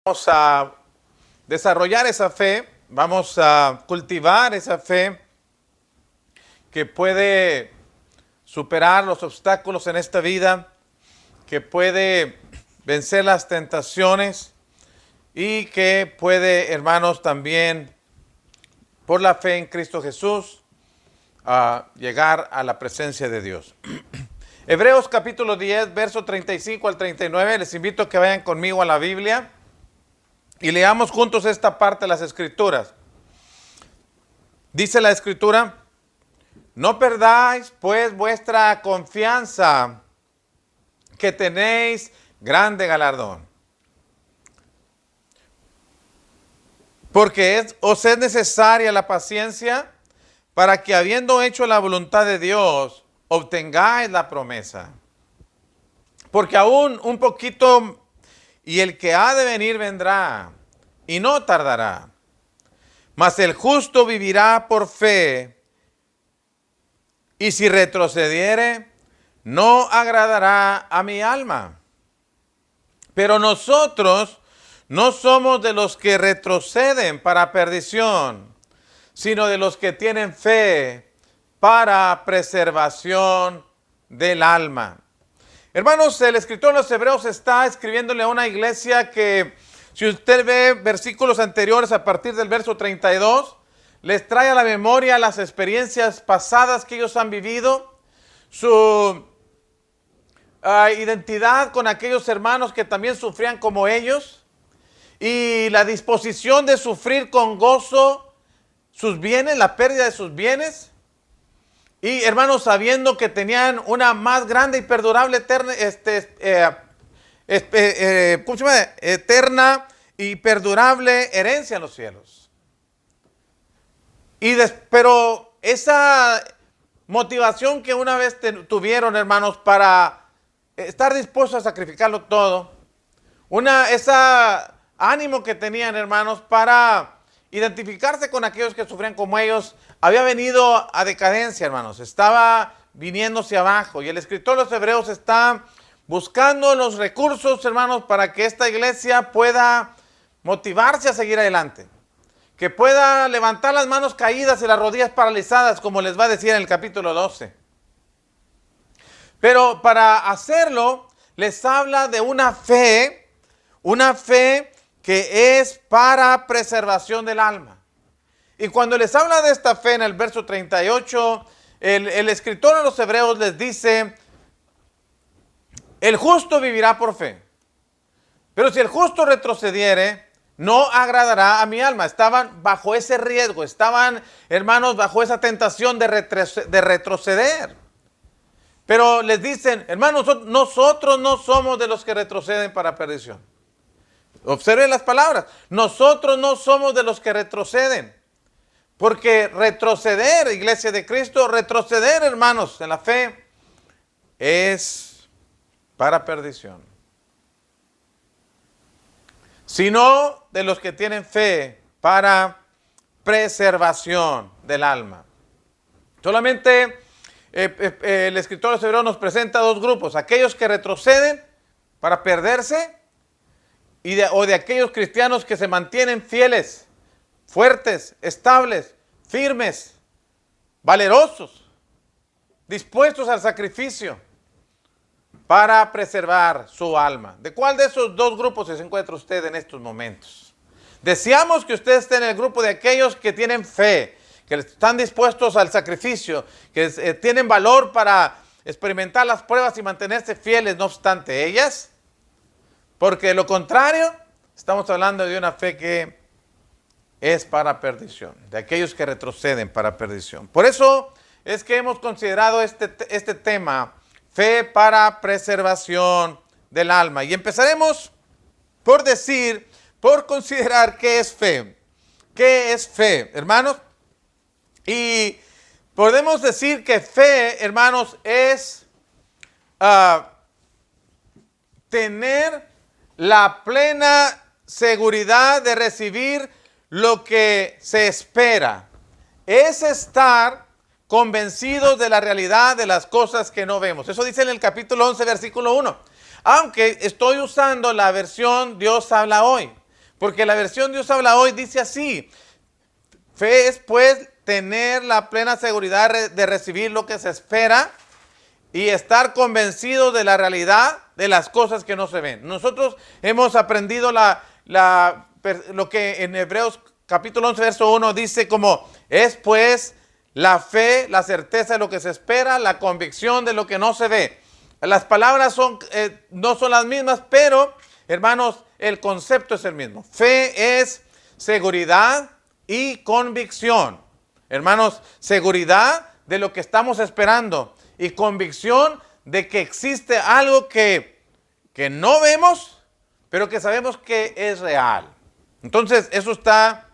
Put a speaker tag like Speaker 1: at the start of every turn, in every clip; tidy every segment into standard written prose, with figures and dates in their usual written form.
Speaker 1: Vamos a desarrollar esa fe, vamos a cultivar esa fe que puede superar los obstáculos en esta vida, que puede vencer las tentaciones y que puede, hermanos, también por la fe en Cristo Jesús llegar a la presencia de Dios. Hebreos capítulo 10, verso 35 al 39, les invito a que vayan conmigo a la Biblia y leamos juntos esta parte de las Escrituras. Dice la Escritura: no perdáis pues vuestra confianza, que tenéis grande galardón. Porque os es necesaria la paciencia, para que habiendo hecho la voluntad de Dios, obtengáis la promesa. Porque aún un poquito, y el que ha de venir vendrá, y no tardará. Mas el justo vivirá por fe, y si retrocediere, no agradará a mi alma. Pero nosotros no somos de los que retroceden para perdición, sino de los que tienen fe para preservación del alma. Hermanos, el escritor de los Hebreos está escribiéndole a una iglesia que, si usted ve versículos anteriores a partir del verso 32, les trae a la memoria las experiencias pasadas que ellos han vivido, su identidad con aquellos hermanos que también sufrían como ellos, y la disposición de sufrir con gozo sus bienes, la pérdida de sus bienes. Y hermanos, sabiendo que tenían una más grande y perdurable eterna y perdurable herencia en los cielos. Pero esa motivación que una vez tuvieron, hermanos, para estar dispuestos a sacrificarlo todo, ese ánimo que tenían, hermanos, para identificarse con aquellos que sufrían como ellos, había venido a decadencia, hermanos. Estaba viniéndose abajo. Y el escritor de los Hebreos está buscando los recursos, hermanos, para que esta iglesia pueda motivarse a seguir adelante. Que pueda levantar las manos caídas y las rodillas paralizadas, como les va a decir en el capítulo 12. Pero para hacerlo, les habla de una fe que es para preservación del alma. Y cuando les habla de esta fe en el verso 38, el escritor de los Hebreos les dice: el justo vivirá por fe. Pero si el justo retrocediere, no agradará a mi alma. Estaban bajo ese riesgo, estaban, hermanos, bajo esa tentación de retroceder. Pero les dicen: hermanos, nosotros no somos de los que retroceden para perdición. Observen las palabras. Nosotros no somos de los que retroceden. Porque retroceder, iglesia de Cristo, retroceder, hermanos, en la fe, es para perdición. Sino de los que tienen fe para preservación del alma. Solamente el escritor de los Hebreos nos presenta dos grupos: aquellos que retroceden para perderse, o de aquellos cristianos que se mantienen fieles, fuertes, estables, firmes, valerosos, dispuestos al sacrificio para preservar su alma. ¿De cuál de esos dos grupos se encuentra usted en estos momentos? Deseamos que usted esté en el grupo de aquellos que tienen fe, que están dispuestos al sacrificio, que tienen valor para experimentar las pruebas y mantenerse fieles no obstante ellas. Porque de lo contrario, estamos hablando de una fe que es para perdición, de aquellos que retroceden para perdición. Por eso es que hemos considerado este tema, fe para preservación del alma. Y empezaremos por considerar qué es fe. ¿Qué es fe, hermanos? Y podemos decir que fe, hermanos, es tener la plena seguridad de recibir lo que se espera. Es estar convencidos de la realidad de las cosas que no vemos. Eso dice en el capítulo 11, versículo 1. Aunque estoy usando la versión Dios habla hoy. Porque la versión Dios habla hoy dice así: fe es pues tener la plena seguridad de recibir lo que se espera y estar convencido de la realidad de las cosas que no se ven. Nosotros hemos aprendido lo que en Hebreos capítulo 11, verso 1 dice como: es pues la fe, la certeza de lo que se espera, la convicción de lo que no se ve. Las palabras no son las mismas, pero hermanos, el concepto es el mismo. Fe es seguridad y convicción. Hermanos, seguridad de lo que estamos esperando y convicción de que existe algo que no vemos, pero que sabemos que es real. Entonces, eso está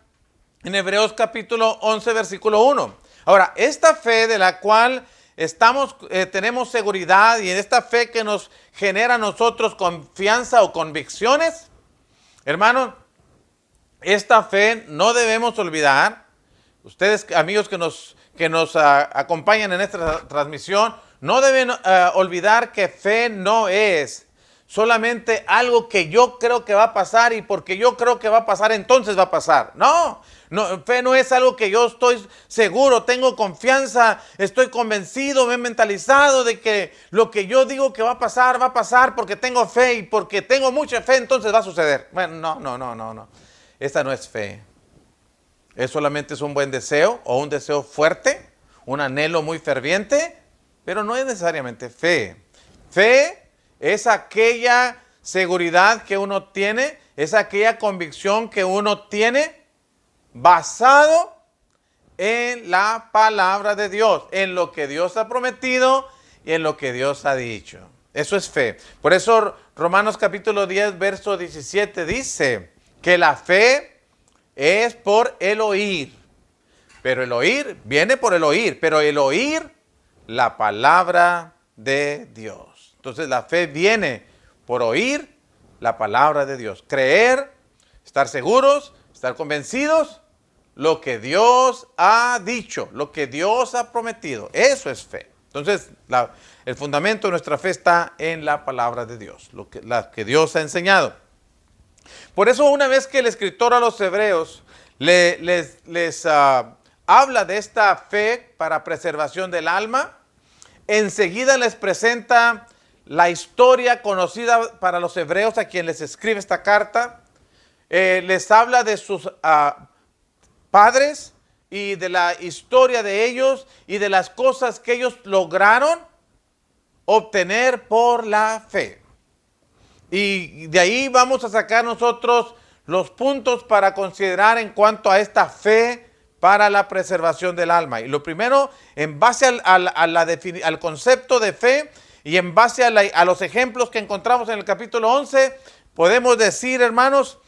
Speaker 1: en Hebreos capítulo 11, versículo 1. Ahora, esta fe de la cual tenemos seguridad, y en esta fe que nos genera a nosotros confianza o convicciones, hermanos, esta fe no debemos olvidar. Ustedes, amigos que nos acompañan en esta transmisión, no deben olvidar que fe no es solamente algo que yo creo que va a pasar y porque yo creo que va a pasar, entonces va a pasar. No, fe no es algo que yo estoy seguro, tengo confianza, estoy convencido, me he mentalizado de que lo que yo digo que va a pasar porque tengo fe y porque tengo mucha fe, entonces va a suceder. Bueno, no. Esta no es fe. Solamente es un buen deseo o un deseo fuerte, un anhelo muy ferviente, pero no es necesariamente fe. Fe es aquella seguridad que uno tiene, es aquella convicción que uno tiene basado en la palabra de Dios, en lo que Dios ha prometido y en lo que Dios ha dicho. Eso es fe. Por eso Romanos capítulo 10, verso 17 dice que la fe es por el oír. Pero el oír viene por el oír, pero el oír la palabra de Dios. Entonces la fe viene por oír la palabra de Dios. Creer, estar seguros, estar convencidos, lo que Dios ha dicho, lo que Dios ha prometido. Eso es fe. Entonces el fundamento de nuestra fe está en la palabra de Dios, la que Dios ha enseñado. Por eso una vez que el escritor a los hebreos les habla de esta fe para preservación del alma, enseguida les presenta la historia conocida para los hebreos a quien les escribe esta carta. Les habla de sus padres y de la historia de ellos y de las cosas que ellos lograron obtener por la fe. Y de ahí vamos a sacar nosotros los puntos para considerar en cuanto a esta fe para la preservación del alma. Y lo primero, en base al concepto de fe y en base a los ejemplos que encontramos en el capítulo 11, podemos decir, hermanos,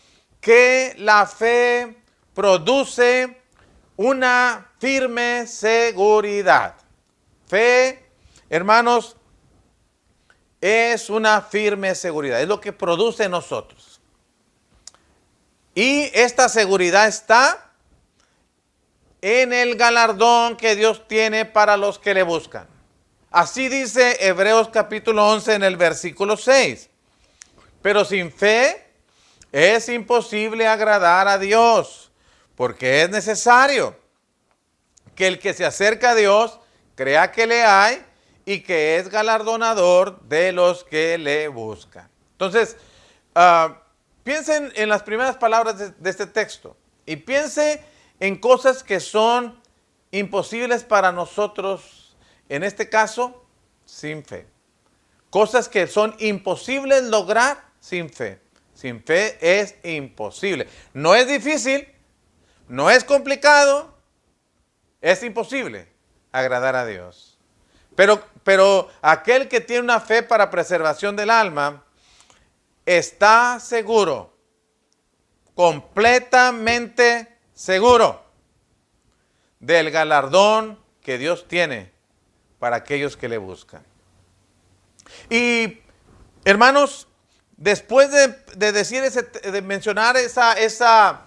Speaker 1: que la fe produce una firme seguridad. Fe, hermanos, es una firme seguridad, es lo que produce en nosotros. Y esta seguridad está en el galardón que Dios tiene para los que le buscan. Así dice Hebreos capítulo 11 en el versículo 6. Pero sin fe es imposible agradar a Dios, porque es necesario que el que se acerca a Dios crea que le hay y que es galardonador de los que le buscan. Entonces, piensen en las primeras palabras de este texto y piense en cosas que son imposibles para nosotros, en este caso, sin fe. Cosas que son imposibles lograr sin fe. Sin fe es imposible. No es difícil, no es complicado, es imposible agradar a Dios. Pero aquel que tiene una fe para preservación del alma está seguro, completamente seguro del galardón que Dios tiene para aquellos que le buscan. Y hermanos, después de decir de mencionar esa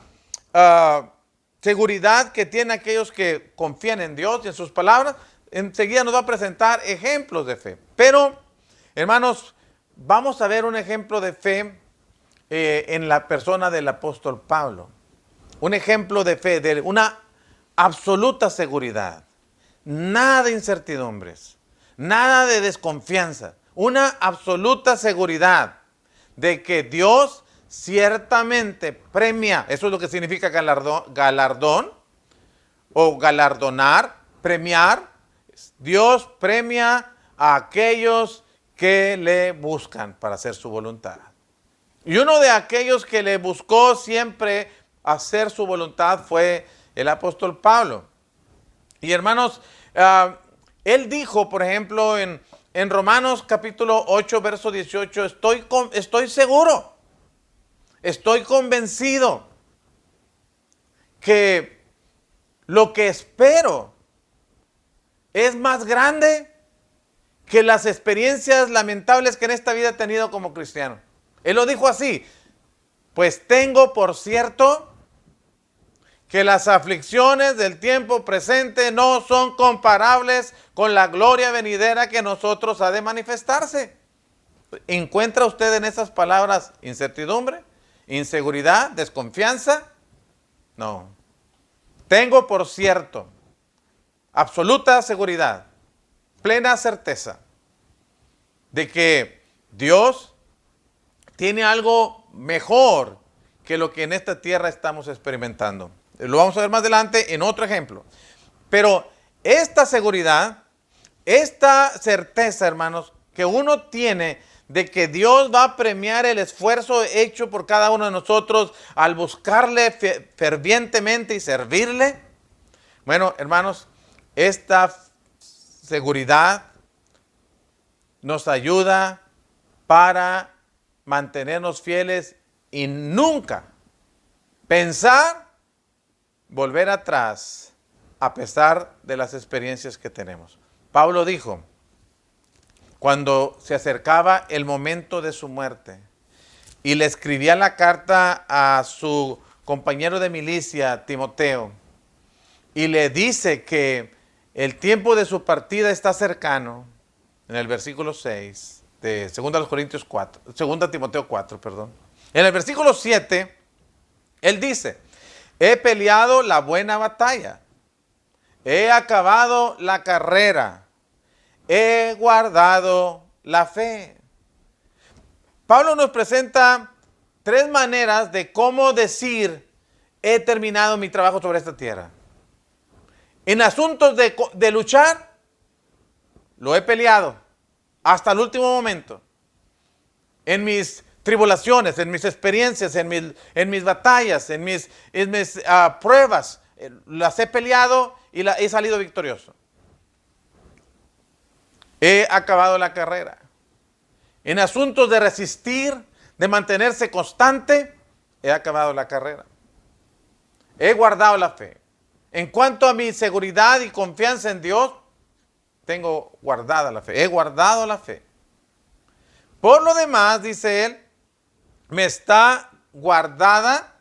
Speaker 1: seguridad que tienen aquellos que confían en Dios y en sus palabras, enseguida nos va a presentar ejemplos de fe. Pero, hermanos, vamos a ver un ejemplo de fe en la persona del apóstol Pablo. Un ejemplo de fe, de una absoluta seguridad. Nada de incertidumbres, nada de desconfianza. Una absoluta seguridad de que Dios ciertamente premia. Eso es lo que significa galardón o galardonar, premiar. Dios premia a aquellos que le buscan para hacer su voluntad. Y uno de aquellos que le buscó siempre hacer su voluntad fue el apóstol Pablo. Y hermanos, él dijo, por ejemplo, en Romanos capítulo 8, verso 18, estoy seguro, estoy convencido que lo que espero es más grande que las experiencias lamentables que en esta vida he tenido como cristiano. Él lo dijo así: pues tengo por cierto que las aflicciones del tiempo presente no son comparables con la gloria venidera que en nosotros ha de manifestarse. ¿Encuentra usted en esas palabras incertidumbre, inseguridad, desconfianza? No. Tengo por cierto, absoluta seguridad, plena certeza de que Dios tiene algo mejor que lo que en esta tierra estamos experimentando. Lo vamos a ver más adelante en otro ejemplo. Pero esta seguridad, esta certeza, hermanos, que uno tiene de que Dios va a premiar el esfuerzo hecho por cada uno de nosotros al buscarle fervientemente y servirle. Bueno, hermanos, esta seguridad nos ayuda para mantenernos fieles y nunca pensar volver atrás a pesar de las experiencias que tenemos. Pablo dijo, cuando se acercaba el momento de su muerte y le escribía la carta a su compañero de milicia, Timoteo, y le dice que el tiempo de su partida está cercano, en el versículo 6 de 2 Timoteo 4, perdón. En el versículo 7, él dice, he peleado la buena batalla, he acabado la carrera, he guardado la fe. Pablo nos presenta 3 maneras de cómo decir, he terminado mi trabajo sobre esta tierra. En asuntos de luchar, lo he peleado hasta el último momento. En mis tribulaciones, en mis experiencias, en mis batallas, en mis pruebas, las he peleado y he salido victorioso. He acabado la carrera. En asuntos de resistir, de mantenerse constante, he acabado la carrera. He guardado la fe. En cuanto a mi seguridad y confianza en Dios, tengo guardada la fe. He guardado la fe. Por lo demás, dice él, me está guardada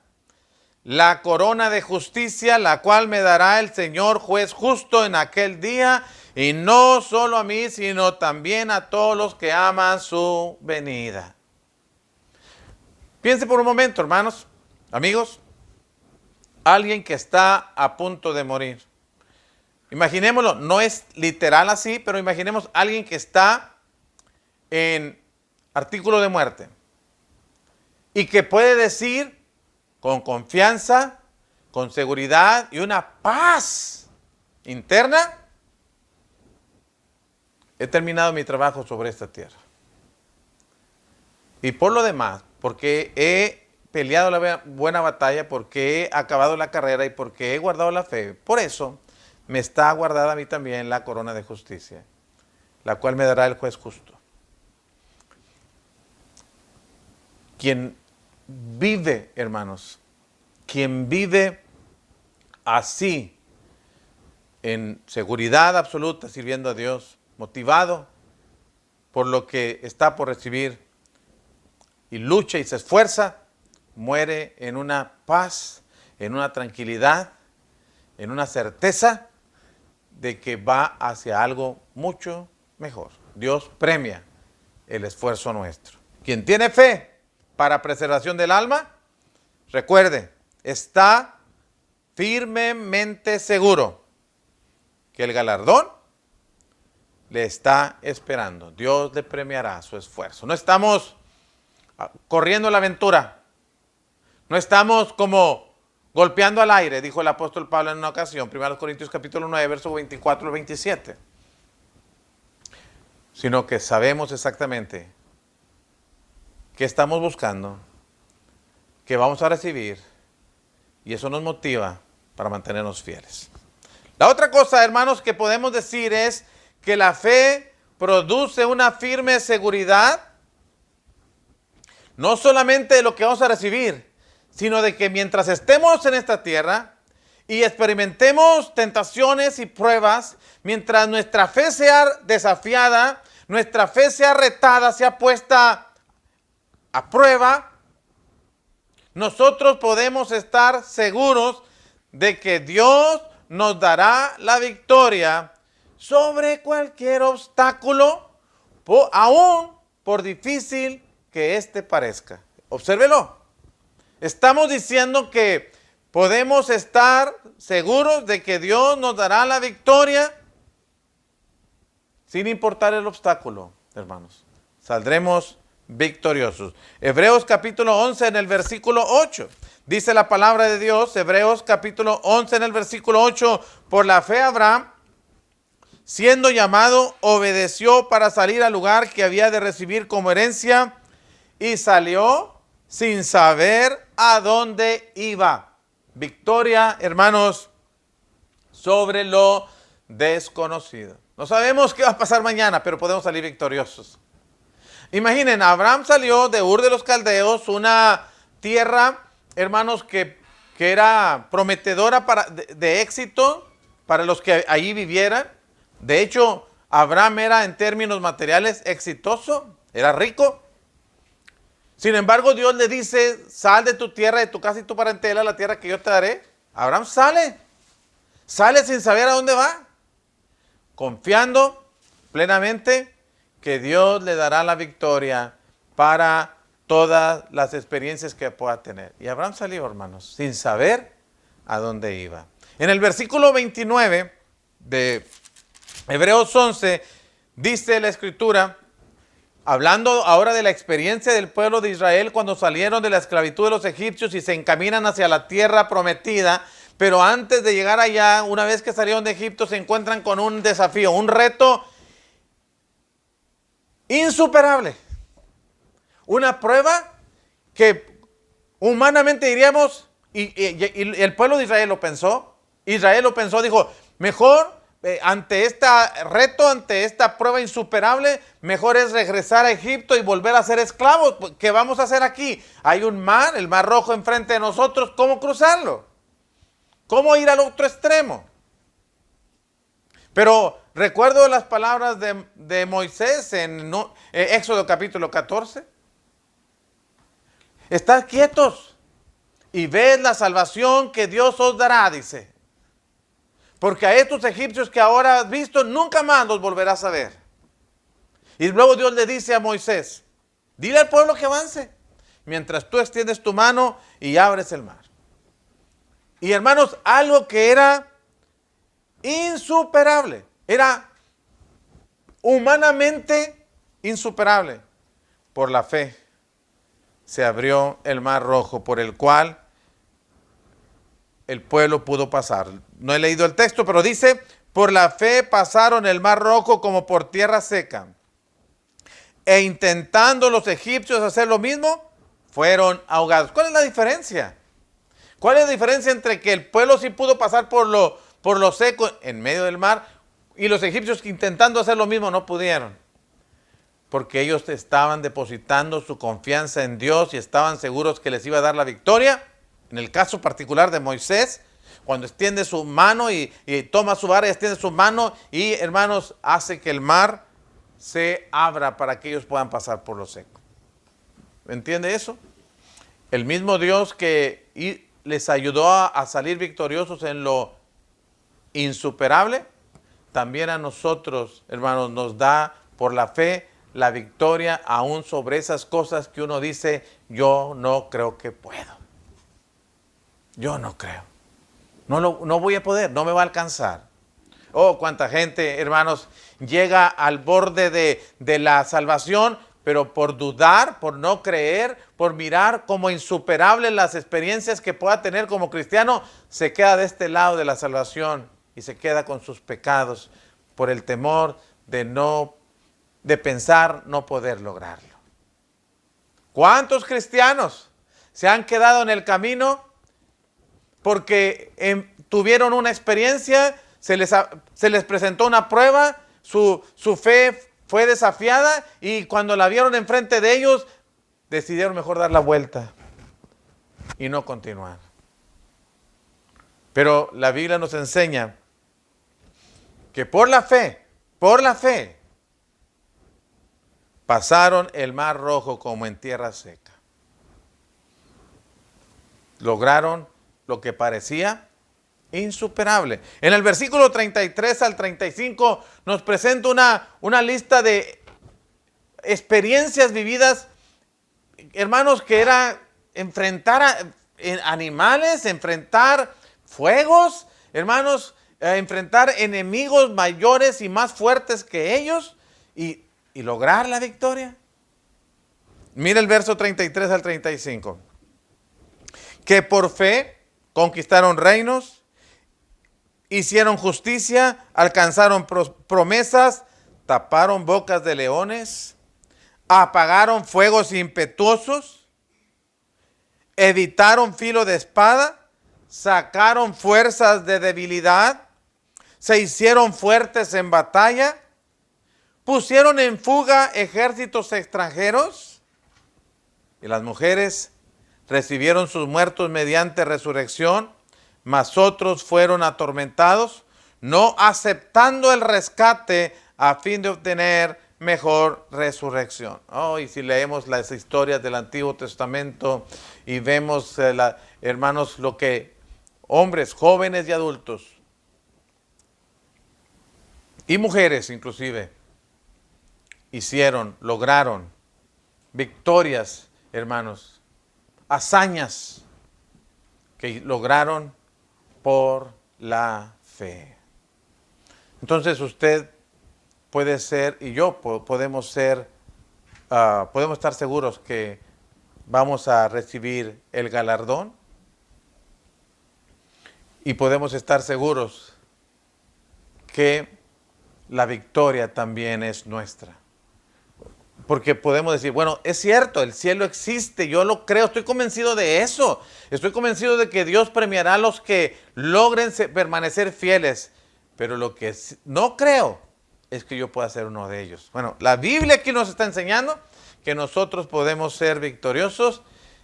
Speaker 1: la corona de justicia, la cual me dará el Señor juez justo en aquel día, y no solo a mí, sino también a todos los que aman su venida. Piense por un momento, hermanos, amigos, alguien que está a punto de morir. Imaginémoslo, no es literal así, pero imaginemos a alguien que está en artículo de muerte y que puede decir con confianza, con seguridad y una paz interna, he terminado mi trabajo sobre esta tierra. Y por lo demás, porque he peleado la buena batalla, porque he acabado la carrera y porque he guardado la fe, por eso me está guardada a mí también la corona de justicia, la cual me dará el juez justo. Quien vive, hermanos, quien vive así, en seguridad absoluta, sirviendo a Dios, motivado por lo que está por recibir, y lucha y se esfuerza, muere en una paz, en una tranquilidad, en una certeza de que va hacia algo mucho mejor. Dios premia el esfuerzo nuestro. Quien tiene fe, para preservación del alma, recuerde, está firmemente seguro que el galardón le está esperando. Dios le premiará su esfuerzo. No estamos corriendo la aventura. No estamos como golpeando al aire, dijo el apóstol Pablo en una ocasión, 1 Corintios capítulo 9, versos 24 al 27. Sino que sabemos exactamente qué estamos buscando, qué vamos a recibir, y eso nos motiva para mantenernos fieles. La otra cosa, hermanos, que podemos decir es que la fe produce una firme seguridad, no solamente de lo que vamos a recibir, sino de que mientras estemos en esta tierra y experimentemos tentaciones y pruebas, mientras nuestra fe sea desafiada, nuestra fe sea retada, sea puesta a prueba, nosotros podemos estar seguros de que Dios nos dará la victoria sobre cualquier obstáculo, aún por difícil que éste parezca. Obsérvelo. Estamos diciendo que podemos estar seguros de que Dios nos dará la victoria sin importar el obstáculo, hermanos. Saldremos victoriosos. Hebreos capítulo 11 en el versículo 8. Dice la palabra de Dios, Hebreos capítulo 11 en el versículo 8, por la fe Abraham, siendo llamado, obedeció para salir al lugar que había de recibir como herencia y salió sin saber a dónde iba. Victoria, hermanos, sobre lo desconocido. No sabemos qué va a pasar mañana, pero podemos salir victoriosos. Imaginen, Abraham salió de Ur de los Caldeos, una tierra, hermanos, que era prometedora de éxito para los que allí vivieran. De hecho, Abraham era en términos materiales exitoso, era rico. Sin embargo, Dios le dice, sal de tu tierra, de tu casa y tu parentela, a la tierra que yo te daré. Abraham sale sin saber a dónde va, confiando plenamente que Dios le dará la victoria para todas las experiencias que pueda tener. Y Abraham salió, hermanos, sin saber a dónde iba. En el versículo 29 de Hebreos 11, dice la Escritura, hablando ahora de la experiencia del pueblo de Israel cuando salieron de la esclavitud de los egipcios y se encaminan hacia la tierra prometida, pero antes de llegar allá, una vez que salieron de Egipto, se encuentran con un desafío, un reto insuperable. Una prueba que humanamente diríamos, y el pueblo de Israel lo pensó, dijo, mejor ante este reto, ante esta prueba insuperable, mejor es regresar a Egipto y volver a ser esclavos. ¿Qué vamos a hacer aquí? Hay un mar, el mar rojo enfrente de nosotros, ¿cómo cruzarlo? ¿Cómo ir al otro extremo? Pero recuerdo las palabras de Moisés en Éxodo capítulo 14. Estad quietos y ved la salvación que Dios os dará, dice. Porque a estos egipcios que ahora has visto, nunca más los volverás a ver. Y luego Dios le dice a Moisés, dile al pueblo que avance, mientras tú extiendes tu mano y abres el mar. Y hermanos, algo que era insuperable, era humanamente insuperable, por la fe se abrió el mar rojo por el cual el pueblo pudo pasar. No he leído el texto, pero dice, por la fe pasaron el mar rojo como por tierra seca. E intentando los egipcios hacer lo mismo, fueron ahogados. ¿Cuál es la diferencia? ¿Cuál es la diferencia entre que el pueblo sí pudo pasar por lo seco en medio del mar y los egipcios que intentando hacer lo mismo no pudieron? Porque ellos estaban depositando su confianza en Dios y estaban seguros que les iba a dar la victoria. En el caso particular de Moisés, cuando extiende su mano y toma su vara y extiende su mano y, hermanos, hace que el mar se abra para que ellos puedan pasar por lo seco. ¿Entiende eso? El mismo Dios que les ayudó a salir victoriosos en lo insuperable, también a nosotros, hermanos, nos da por la fe la victoria aún sobre esas cosas que uno dice, yo no creo que puedo. Yo no creo. No voy a poder, no me va a alcanzar. Oh, cuánta gente, hermanos, llega al borde de la salvación, pero por dudar, por no creer, por mirar como insuperables las experiencias que pueda tener como cristiano, se queda de este lado de la salvación y se queda con sus pecados por el temor de pensar no poder lograrlo. ¿Cuántos cristianos se han quedado en el camino porque tuvieron una experiencia, se les presentó una prueba, su fe fue desafiada y cuando la vieron enfrente de ellos, decidieron mejor dar la vuelta y no continuar? Pero la Biblia nos enseña que por la fe, pasaron el mar Rojo como en tierra seca. Lograron lo que parecía insuperable. En el versículo 33 al 35 nos presenta una lista de experiencias vividas, hermanos, que era enfrentar animales, enfrentar fuegos, hermanos, enfrentar enemigos mayores y más fuertes que ellos y lograr la victoria. Mira el verso 33 al 35. Que por fe conquistaron reinos, hicieron justicia, alcanzaron promesas, taparon bocas de leones, apagaron fuegos impetuosos, evitaron filo de espada, sacaron fuerzas de debilidad, se hicieron fuertes en batalla, pusieron en fuga ejércitos extranjeros, y las mujeres recibieron sus muertos mediante resurrección, mas otros fueron atormentados, no aceptando el rescate a fin de obtener mejor resurrección. Oh, y si leemos las historias del Antiguo Testamento y vemos, hermanos, lo que hombres, jóvenes y adultos, y mujeres inclusive, hicieron, lograron victorias, hermanos, hazañas que lograron por la fe. Entonces usted puede ser y yo podemos estar seguros que vamos a recibir el galardón y podemos estar seguros que la victoria también es nuestra. Porque podemos decir, bueno, es cierto, el cielo existe, yo lo creo, estoy convencido de eso. Estoy convencido de que Dios premiará a los que logren permanecer fieles. Pero lo que no creo es que yo pueda ser uno de ellos. Bueno, la Biblia aquí nos está enseñando que nosotros podemos ser victoriosos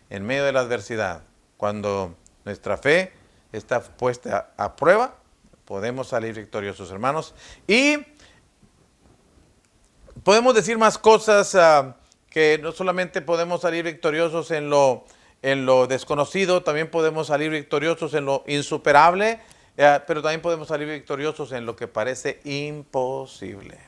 Speaker 1: en medio de la adversidad. Cuando nuestra fe está puesta a prueba, podemos salir victoriosos, hermanos. Y podemos decir más cosas, que no solamente podemos salir victoriosos en lo desconocido, también podemos salir victoriosos en lo insuperable, pero también podemos salir victoriosos en lo que parece imposible.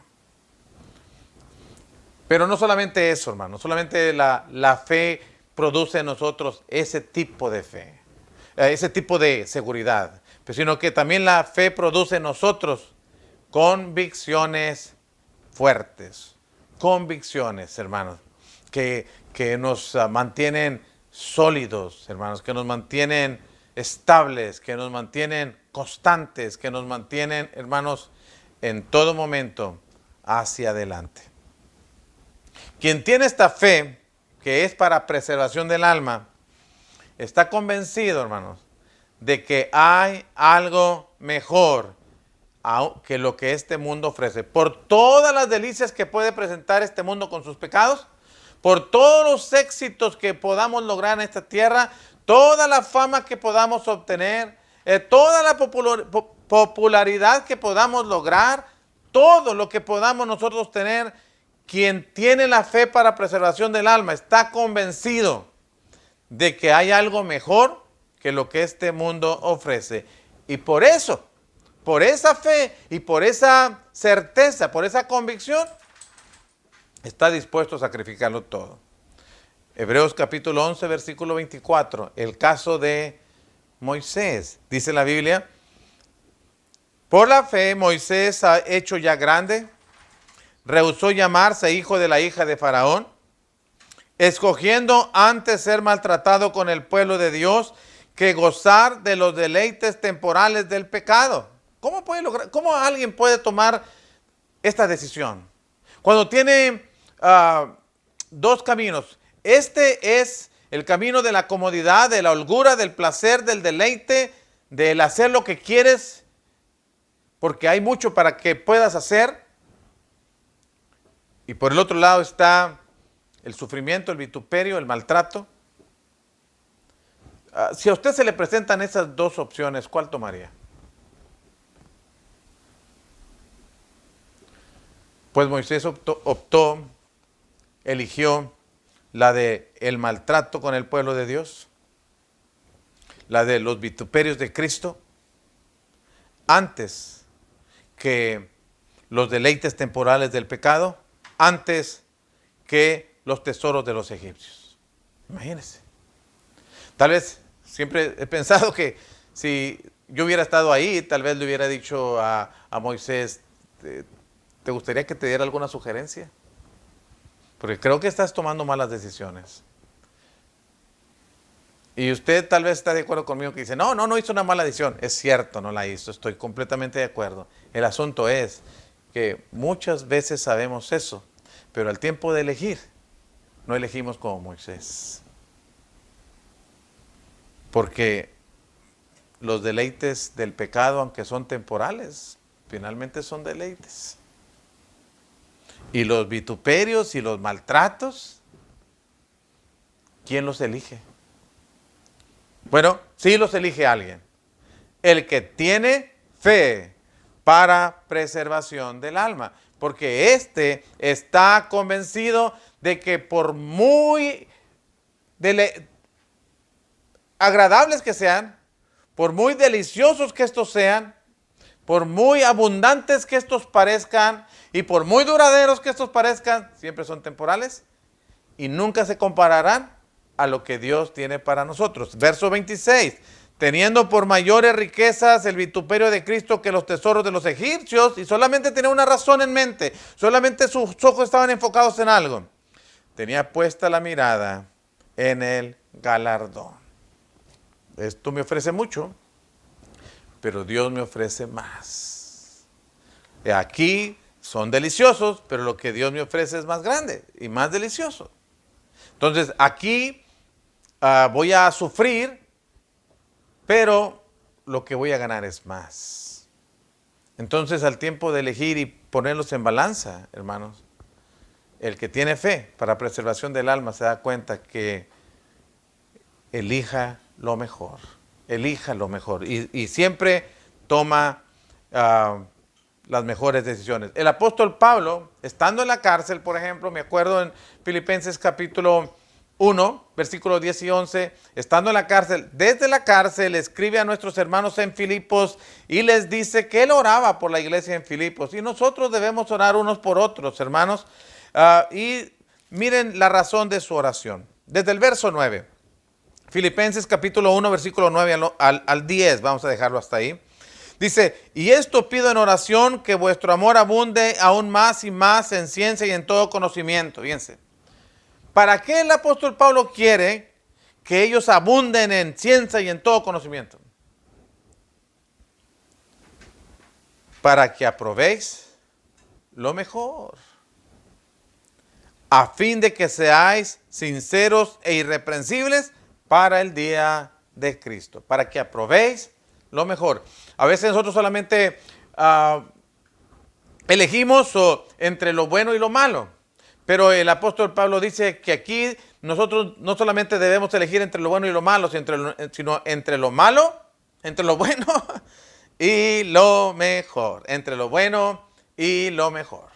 Speaker 1: Pero no solamente eso, hermano, no solamente la fe produce en nosotros ese tipo de fe, ese tipo de seguridad, sino que también la fe produce en nosotros convicciones fuertes, convicciones, hermanos, que nos mantienen sólidos, hermanos, que nos mantienen estables, que nos mantienen constantes, que nos mantienen, hermanos, en todo momento hacia adelante. Quien tiene esta fe, que es para preservación del alma, está convencido, hermanos, de que hay algo mejor que lo que este mundo ofrece. Por todas las delicias que puede presentar este mundo con sus pecados, por todos los éxitos que podamos lograr en esta tierra, toda la fama que podamos obtener, toda la popularidad que podamos lograr, todo lo que podamos nosotros tener, quien tiene la fe para preservación del alma está convencido de que hay algo mejor que lo que este mundo ofrece. Y por eso, por esa fe y por esa certeza, por esa convicción, está dispuesto a sacrificarlo todo. Hebreos capítulo 11, versículo 24, el caso de Moisés. Dice la Biblia: por la fe Moisés, hecho ya grande, rehusó llamarse hijo de la hija de Faraón, escogiendo antes ser maltratado con el pueblo de Dios que gozar de los deleites temporales del pecado. ¿Cómo alguien puede tomar esta decisión? Cuando tiene dos caminos. Este es el camino de la comodidad, de la holgura, del placer, del deleite, del hacer lo que quieres, porque hay mucho para que puedas hacer. Y por el otro lado está el sufrimiento, el vituperio, el maltrato. Si a usted se le presentan esas dos opciones, ¿cuál tomaría? Pues Moisés eligió la de el maltrato con el pueblo de Dios, la de los vituperios de Cristo, antes que los deleites temporales del pecado, antes que los tesoros de los egipcios. Imagínense. Tal vez siempre he pensado que si yo hubiera estado ahí, tal vez le hubiera dicho a Moisés: ¿te gustaría que te diera alguna sugerencia? Porque creo que estás tomando malas decisiones. Y usted tal vez está de acuerdo conmigo que dice: no hizo una mala decisión. Es cierto, no la hizo, estoy completamente de acuerdo. El asunto es que muchas veces sabemos eso, pero al tiempo de elegir, no elegimos como Moisés. Porque los deleites del pecado, aunque son temporales, finalmente son deleites. Y los vituperios y los maltratos, ¿quién los elige? Bueno, sí los elige alguien. El que tiene fe para preservación del alma. Porque éste está convencido de que por muy agradables que sean, por muy deliciosos que estos sean, por muy abundantes que estos parezcan y por muy duraderos que estos parezcan, siempre son temporales y nunca se compararán a lo que Dios tiene para nosotros. Verso 26. Teniendo por mayores riquezas el vituperio de Cristo que los tesoros de los egipcios, y solamente tenía una razón en mente, solamente sus ojos estaban enfocados en algo. Tenía puesta la mirada en el galardón. Esto me ofrece mucho, pero Dios me ofrece más. Aquí son deliciosos, pero lo que Dios me ofrece es más grande y más delicioso. Entonces aquí voy a sufrir, pero lo que voy a ganar es más. Entonces al tiempo de elegir y ponerlos en balanza, hermanos, el que tiene fe para preservación del alma se da cuenta que elija lo mejor. Elija lo mejor y siempre toma las mejores decisiones. El apóstol Pablo, estando en la cárcel, por ejemplo, me acuerdo en Filipenses capítulo 1, versículos 10 y 11, estando en la cárcel, desde la cárcel escribe a nuestros hermanos en Filipos y les dice que él oraba por la iglesia en Filipos y nosotros debemos orar unos por otros, hermanos. Y miren la razón de su oración. Desde el verso 9. Filipenses capítulo 1, versículo 9 al 10, vamos a dejarlo hasta ahí. Dice: y esto pido en oración, que vuestro amor abunde aún más y más en ciencia y en todo conocimiento. Fíjense, ¿para qué el apóstol Pablo quiere que ellos abunden en ciencia y en todo conocimiento? Para que aprobéis lo mejor, a fin de que seáis sinceros e irreprensibles para el día de Cristo, para que aprobéis lo mejor. A veces nosotros solamente elegimos entre lo bueno y lo malo, pero el apóstol Pablo dice que aquí nosotros no solamente debemos elegir entre lo bueno y lo malo, sino entre lo malo, entre lo bueno y lo mejor, entre lo bueno y lo mejor.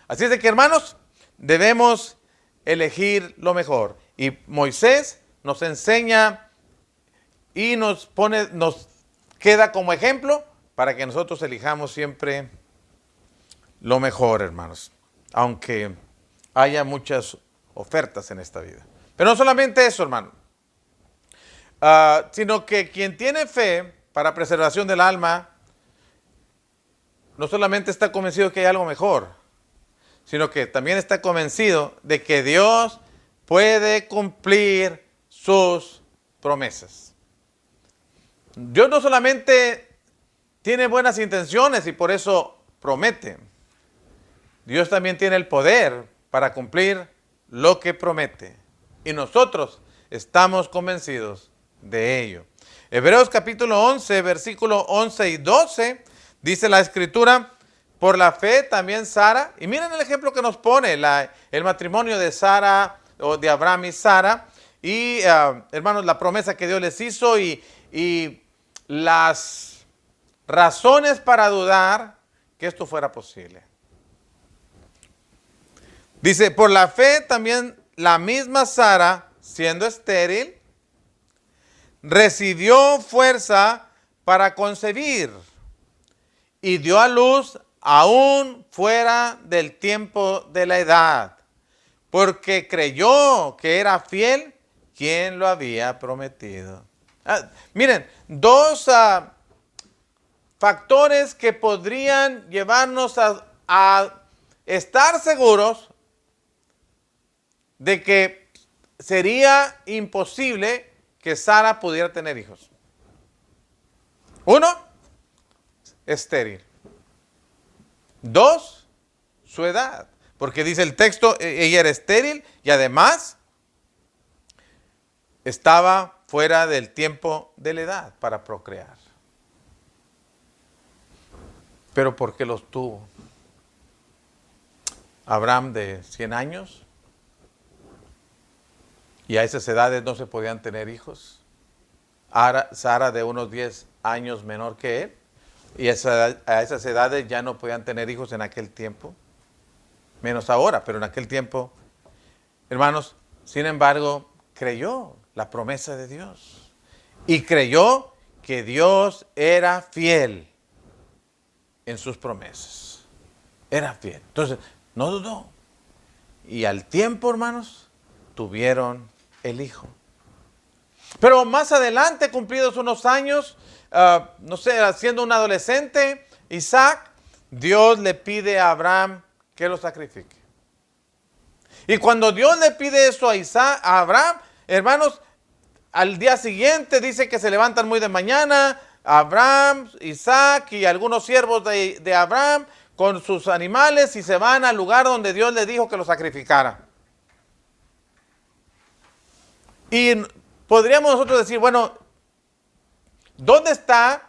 Speaker 1: Así es de que, hermanos, debemos elegir lo mejor. Y Moisés nos enseña y nos queda como ejemplo para que nosotros elijamos siempre lo mejor, hermanos. Aunque haya muchas ofertas en esta vida. Pero no solamente eso, hermano, sino que quien tiene fe para preservación del alma, no solamente está convencido que hay algo mejor, sino que también está convencido de que Dios puede cumplir sus promesas. Dios no solamente tiene buenas intenciones y por eso promete. Dios también tiene el poder para cumplir lo que promete. Y nosotros estamos convencidos de ello. Hebreos capítulo 11, versículo 11 y 12, dice la Escritura: por la fe también Sara, y miren el ejemplo que nos pone el matrimonio de Sara, o de Abraham y Sara, y hermanos, la promesa que Dios les hizo y las razones para dudar que esto fuera posible. Dice, por la fe también la misma Sara, siendo estéril, recibió fuerza para concebir y dio a luz aún fuera del tiempo de la edad, porque creyó que era fiel quien lo había prometido. Miren, dos factores que podrían llevarnos a estar seguros de que sería imposible que Sara pudiera tener hijos. Uno, estéril. Dos, su edad. Porque dice el texto, ella era estéril y además estaba fuera del tiempo de la edad para procrear. Pero ¿por qué los tuvo? Abraham de 100 años y a esas edades no se podían tener hijos. Sara de unos 10 años menor que él y a esas edades ya no podían tener hijos en aquel tiempo. Menos ahora, pero en aquel tiempo, hermanos, sin embargo, creyó la promesa de Dios. Y creyó que Dios era fiel en sus promesas. Era fiel. Entonces, no dudó. Y al tiempo, hermanos, tuvieron el hijo. Pero más adelante, cumplidos unos años, no sé, siendo un adolescente, Isaac, Dios le pide a Abraham que lo sacrifique. Y cuando Dios le pide eso a Abraham, hermanos, al día siguiente dice que se levantan muy de mañana, Abraham, Isaac y algunos siervos de Abraham con sus animales y se van al lugar donde Dios le dijo que lo sacrificara. Y podríamos nosotros decir, bueno, ¿dónde está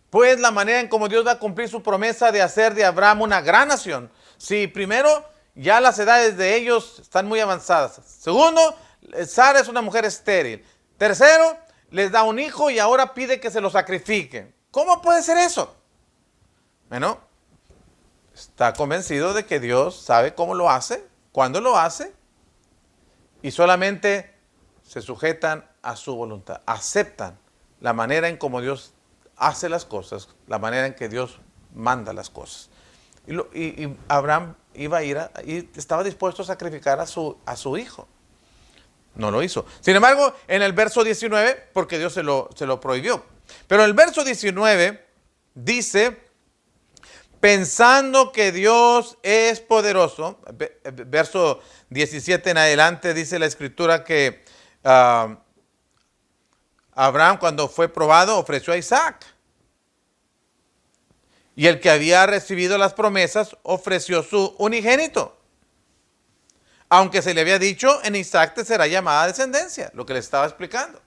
Speaker 1: pues la manera en cómo Dios va a cumplir su promesa de hacer de Abraham una gran nación? Si primero, ya las edades de ellos están muy avanzadas. Segundo, Sara es una mujer estéril. Tercero, les da un hijo y ahora pide que se lo sacrifique. ¿Cómo puede ser eso? Bueno, está convencido de que Dios sabe cómo lo hace, cuándo lo hace, y solamente se sujetan a su voluntad. Aceptan la manera en cómo Dios hace las cosas, la manera en que Dios manda las cosas. Y Abraham iba a ir y estaba dispuesto a sacrificar a su hijo. No lo hizo. Sin embargo, en el verso 19, porque Dios se lo prohibió. Pero el verso 19 dice, pensando que Dios es poderoso, verso 17 en adelante dice la Escritura que Abraham, cuando fue probado, ofreció a Isaac. Y el que había recibido las promesas ofreció su unigénito. Aunque se le había dicho, en Isaac te será llamada descendencia, lo que le estaba explicando.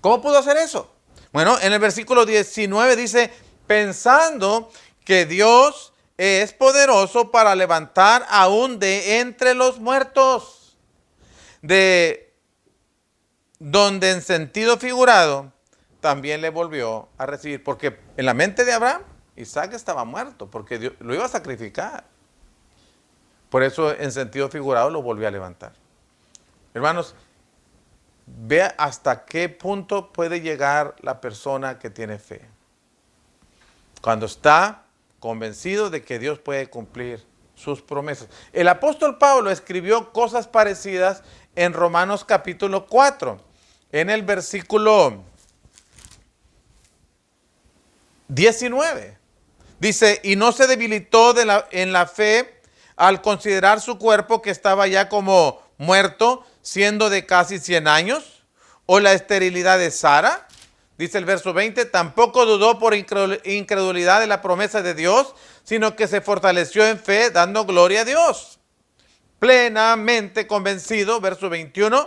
Speaker 1: ¿Cómo pudo hacer eso? Bueno, en el versículo 19 dice, pensando que Dios es poderoso para levantar aún de entre los muertos. De donde en sentido figurado también le volvió a recibir. Porque en la mente de Abraham, Isaac estaba muerto, porque Dios lo iba a sacrificar. Por eso en sentido figurado lo volvió a levantar. Hermanos, vea hasta qué punto puede llegar la persona que tiene fe. Cuando está convencido de que Dios puede cumplir sus promesas. El apóstol Pablo escribió cosas parecidas en Romanos capítulo 4, en el versículo 19. Dice, y no se debilitó en la fe al considerar su cuerpo que estaba ya como muerto, siendo de casi 100 años, o la esterilidad de Sara. Dice el verso 20, tampoco dudó por incredulidad de la promesa de Dios, sino que se fortaleció en fe, dando gloria a Dios. Plenamente convencido, verso 21,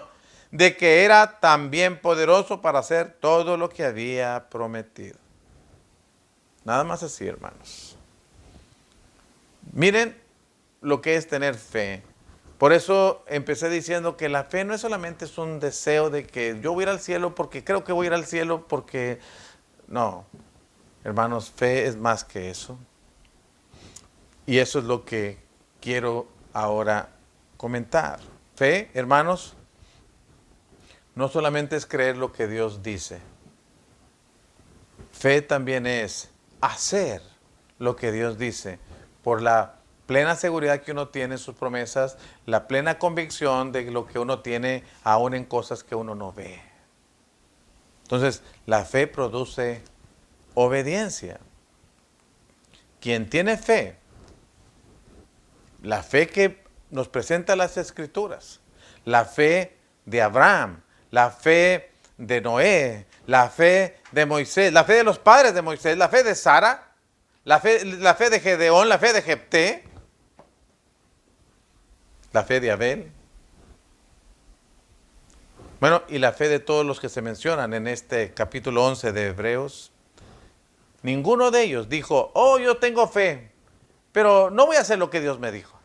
Speaker 1: de que era también poderoso para hacer todo lo que había prometido. Nada más así, hermanos. Miren lo que es tener fe. Por eso empecé diciendo que la fe no es solamente un deseo de que yo voy a ir al cielo porque creo que voy a ir al cielo porque... No, hermanos, fe es más que eso. Y eso es lo que quiero ahora comentar. Fe, hermanos, no solamente es creer lo que Dios dice. Fe también es hacer lo que Dios dice por la plena seguridad que uno tiene en sus promesas, la plena convicción de lo que uno tiene aún en cosas que uno no ve. Entonces, la fe produce obediencia. Quien tiene fe, la fe que nos presenta las Escrituras, la fe de Abraham, la fe de Noé, la fe de Moisés, la fe de los padres de Moisés, la fe de Sara, la fe de Gedeón, la fe de Jefté, la fe de Abel. Bueno, y la fe de todos los que se mencionan en este capítulo 11 de Hebreos. Ninguno de ellos dijo, oh, yo tengo fe, pero no voy a hacer lo que Dios me dijo.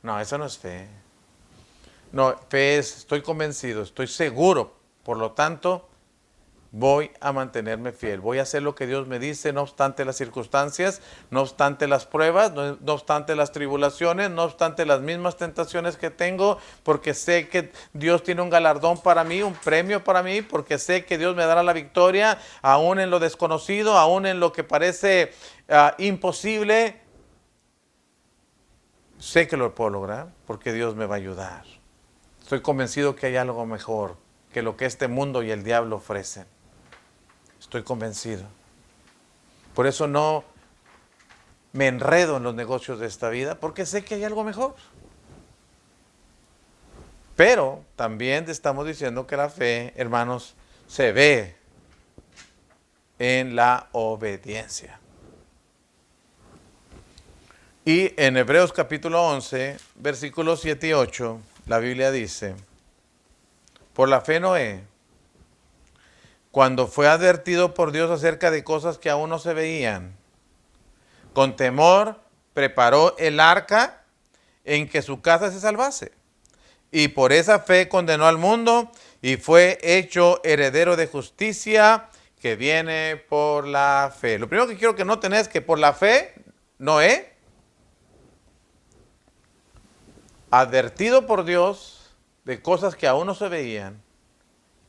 Speaker 1: No, eso no es fe. No, fe es, estoy convencido, estoy seguro, por lo tanto, voy a mantenerme fiel, voy a hacer lo que Dios me dice, no obstante las circunstancias, no obstante las pruebas, no obstante las tribulaciones, no obstante las mismas tentaciones que tengo, porque sé que Dios tiene un galardón para mí, un premio para mí, porque sé que Dios me dará la victoria, aún en lo desconocido, aún en lo que parece imposible. Sé que lo puedo lograr, porque Dios me va a ayudar. Estoy convencido que hay algo mejor que lo que este mundo y el diablo ofrecen. Estoy convencido. Por eso no me enredo en los negocios de esta vida, porque sé que hay algo mejor. Pero también estamos diciendo que la fe, hermanos, se ve en la obediencia. Y en Hebreos capítulo 11, versículos 7 y 8, la Biblia dice, por la fe Noé, cuando fue advertido por Dios acerca de cosas que aún no se veían, con temor preparó el arca en que su casa se salvase. Y por esa fe condenó al mundo y fue hecho heredero de justicia que viene por la fe. Lo primero que quiero que noten es que por la fe, Noé, advertido por Dios de cosas que aún no se veían,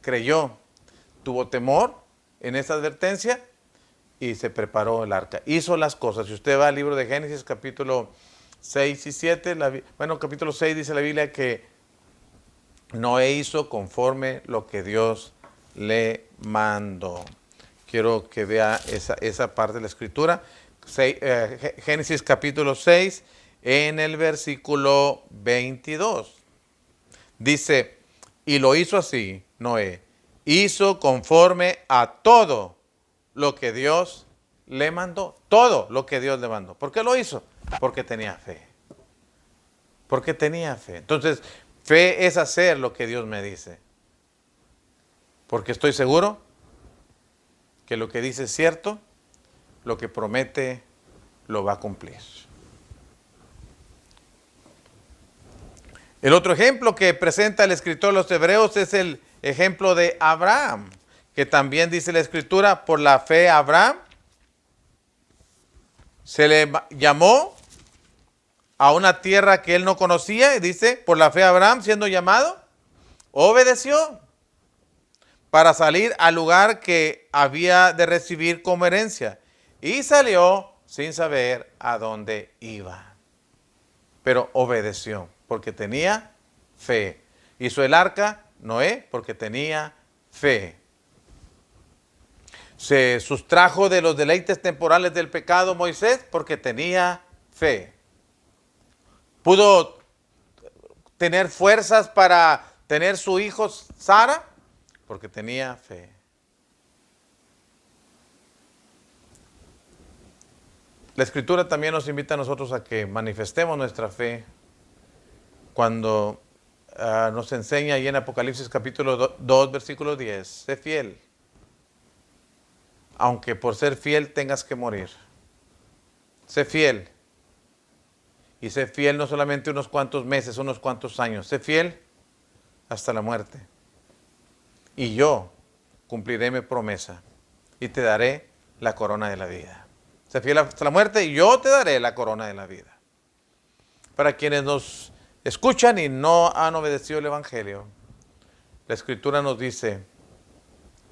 Speaker 1: creyó, tuvo temor en esa advertencia y se preparó el arca. Hizo las cosas. Si usted va al libro de Génesis capítulo 6 y 7, capítulo 6 dice la Biblia que Noé hizo conforme lo que Dios le mandó. Quiero que vea esa parte de la escritura. Génesis capítulo 6 en el versículo 22. Dice, y lo hizo así, Noé. Hizo conforme a todo lo que Dios le mandó. Todo lo que Dios le mandó. ¿Por qué lo hizo? Porque tenía fe. Porque tenía fe. Entonces, fe es hacer lo que Dios me dice. Porque estoy seguro que lo que dice es cierto, lo que promete lo va a cumplir. El otro ejemplo que presenta el escritor de los Hebreos es el ejemplo de Abraham, que también dice la escritura, por la fe Abraham se le llamó a una tierra que él no conocía, y dice, por la fe Abraham siendo llamado, obedeció para salir al lugar que había de recibir como herencia, y salió sin saber a dónde iba. pero obedeció, porque tenía fe. Hizo el arca Noé, porque tenía fe. Se sustrajo de los deleites temporales del pecado Moisés, porque tenía fe. Pudo tener fuerzas para tener su hijo Sara, porque tenía fe. La Escritura también nos invita a nosotros a que manifestemos nuestra fe cuando nos enseña ahí en Apocalipsis capítulo 2, versículo 10, sé fiel, aunque por ser fiel tengas que morir. Sé fiel. Y sé fiel no solamente unos cuantos meses, unos cuantos años. Sé fiel hasta la muerte. Y yo cumpliré mi promesa y te daré la corona de la vida. Sé fiel hasta la muerte y yo te daré la corona de la vida. Para quienes nos escuchan y no han obedecido el Evangelio, la Escritura nos dice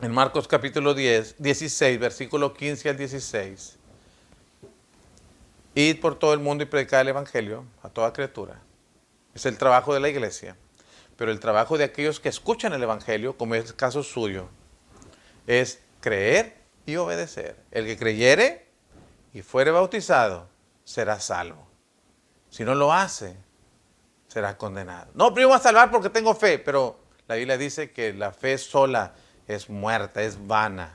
Speaker 1: en Marcos capítulo 16, versículo 15 al 16, id por todo el mundo y predicad el Evangelio a toda criatura. Es el trabajo de la iglesia. Pero el trabajo de aquellos que escuchan el Evangelio, como es el caso suyo, es creer y obedecer. El que creyere y fuere bautizado será salvo. Si no lo hace, será condenado. No, pero yo voy a salvar porque tengo fe. Pero la Biblia dice que la fe sola es muerta, es vana.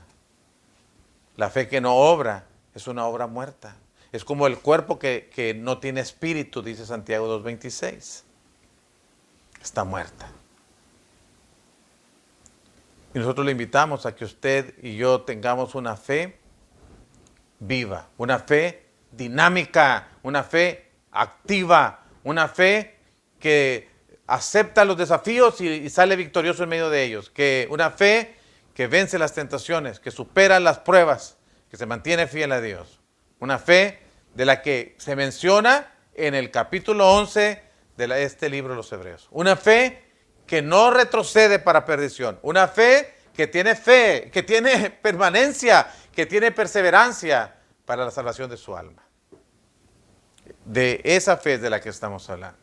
Speaker 1: La fe que no obra es una obra muerta. Es como el cuerpo que no tiene espíritu, dice Santiago 2:26. Está muerta. Y nosotros le invitamos a que usted y yo tengamos una fe viva, una fe dinámica, una fe activa, una fe que acepta los desafíos y sale victorioso en medio de ellos. Una fe que vence las tentaciones, que supera las pruebas, que se mantiene fiel a Dios. Una fe de la que se menciona en el capítulo 11 de este libro de los Hebreos. Una fe que no retrocede para perdición. Una fe, que tiene permanencia, que tiene perseverancia para la salvación de su alma. De esa fe es de la que estamos hablando.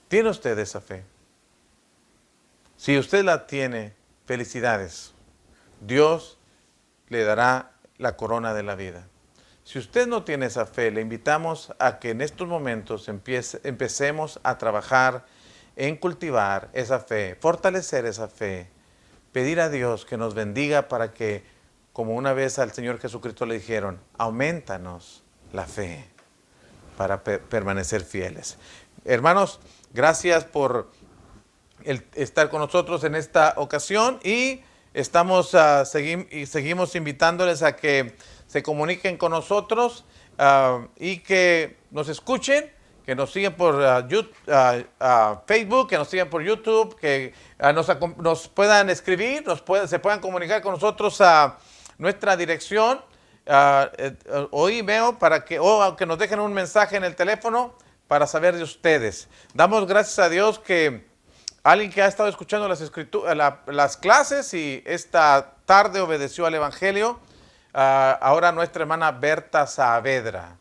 Speaker 1: ¿Tiene usted esa fe? Si usted la tiene, felicidades. Dios le dará la corona de la vida. Si usted no tiene esa fe, le invitamos a que en estos momentos empecemos a trabajar en cultivar esa fe, fortalecer esa fe, pedir a Dios que nos bendiga para que, como una vez al Señor Jesucristo le dijeron, aumentanos la fe para permanecer fieles. Hermanos, gracias por estar con nosotros en esta ocasión y seguimos invitándoles a que se comuniquen con nosotros y que nos escuchen, que nos sigan por Facebook, que nos sigan por YouTube, que nos puedan escribir, se puedan comunicar con nosotros a nuestra dirección o email o que nos dejen un mensaje en el teléfono para saber de ustedes. Damos gracias a Dios que alguien que ha estado escuchando las clases y esta tarde obedeció al Evangelio. Ahora nuestra hermana Berta Saavedra.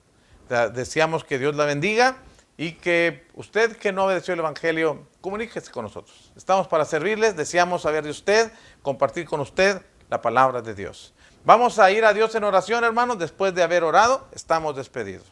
Speaker 1: Deseamos que Dios la bendiga y que usted que no obedeció el Evangelio, comuníquese con nosotros. Estamos para servirles, deseamos saber de usted, compartir con usted la palabra de Dios. Vamos a ir a Dios en oración, hermanos. Después de haber orado, estamos despedidos.